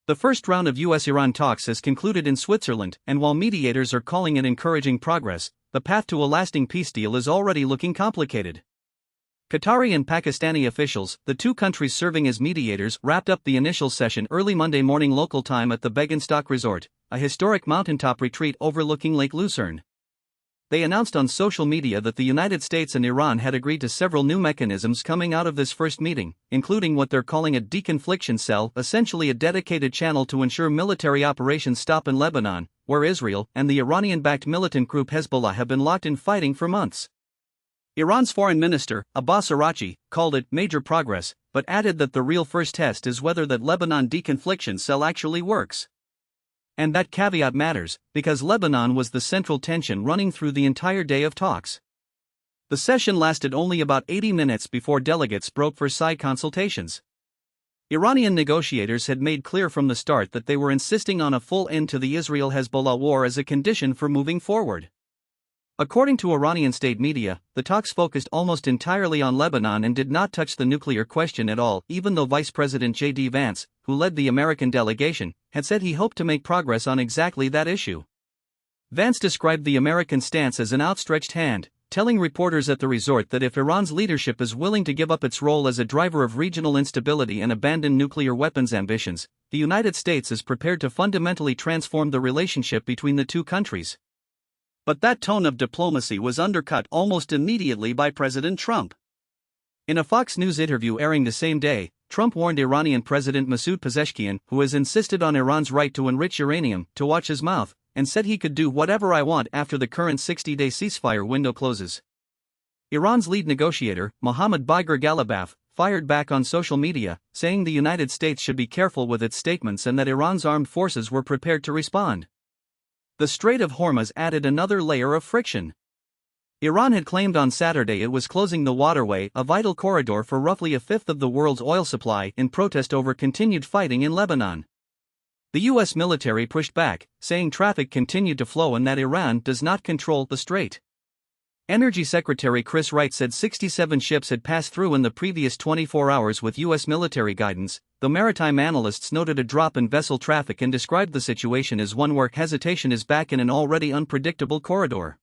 The first round of US-Iran talks has concluded in Switzerland, and while mediators are calling it encouraging progress, the path to a lasting peace deal is already looking complicated. Qatari and Pakistani officials, the two countries serving as mediators, wrapped up the initial session early Monday morning local time at the Begenstock Resort, a historic mountaintop retreat overlooking Lake Lucerne. They announced on social media that the United States and Iran had agreed to several new mechanisms coming out of this first meeting, including what they're calling a deconfliction cell, essentially a dedicated channel to ensure military operations stop in Lebanon, where Israel and the Iranian-backed militant group Hezbollah have been locked in fighting for months. Iran's foreign minister, Abbas Araghchi, called it major progress, but added that the real first test is whether that Lebanon deconfliction cell actually works. And that caveat matters, because Lebanon was the central tension running through the entire day of talks. The session lasted only about 80 minutes before delegates broke for side consultations. Iranian negotiators had made clear from the start that they were insisting on a full end to the Israel-Hezbollah war as a condition for moving forward. According to Iranian state media, the talks focused almost entirely on Lebanon and did not touch the nuclear question at all, even though Vice President J.D. Vance, who led the American delegation, had said he hoped to make progress on exactly that issue. Vance described the American stance as an outstretched hand, telling reporters at the resort that if Iran's leadership is willing to give up its role as a driver of regional instability and abandon nuclear weapons ambitions, the United States is prepared to fundamentally transform the relationship between the two countries. But that tone of diplomacy was undercut almost immediately by President Trump. In a Fox News interview airing the same day, Trump warned Iranian President Masoud Pezeshkian, who has insisted on Iran's right to enrich uranium, to watch his mouth, and said he could do whatever I want after the current 60-day ceasefire window closes. Iran's lead negotiator, Mohammad Bagher Ghalibaf, fired back on social media, saying the United States should be careful with its statements and that Iran's armed forces were prepared to respond. The Strait of Hormuz added another layer of friction. Iran had claimed on Saturday it was closing the waterway, a vital corridor for roughly a fifth of the world's oil supply, in protest over continued fighting in Lebanon. The U.S. military pushed back, saying traffic continued to flow and that Iran does not control the strait. Energy Secretary Chris Wright said 67 ships had passed through in the previous 24 hours with U.S. military guidance, though maritime analysts noted a drop in vessel traffic and described the situation as one where hesitation is back in an already unpredictable corridor.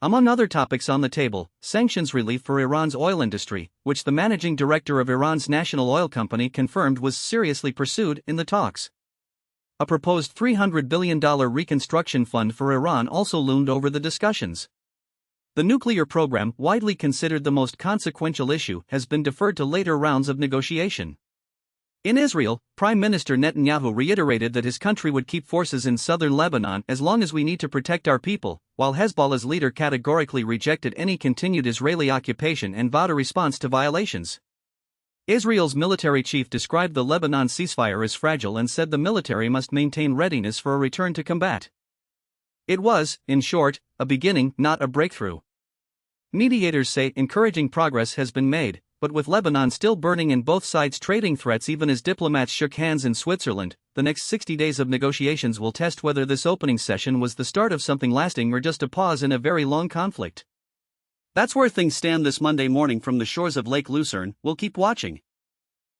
Among other topics on the table, sanctions relief for Iran's oil industry, which the managing director of Iran's national oil company confirmed was seriously pursued in the talks. A proposed $300 billion reconstruction fund for Iran also loomed over the discussions. The nuclear program, widely considered the most consequential issue, has been deferred to later rounds of negotiation. In Israel, Prime Minister Netanyahu reiterated that his country would keep forces in southern Lebanon as long as we need to protect our people, while Hezbollah's leader categorically rejected any continued Israeli occupation and vowed a response to violations. Israel's military chief described the Lebanon ceasefire as fragile and said the military must maintain readiness for a return to combat. It was, in short, a beginning, not a breakthrough. Mediators say encouraging progress has been made, but with Lebanon still burning and both sides trading threats even as diplomats shook hands in Switzerland, the next 60 days of negotiations will test whether this opening session was the start of something lasting or just a pause in a very long conflict. That's where things stand this Monday morning from the shores of Lake Lucerne. We'll keep watching.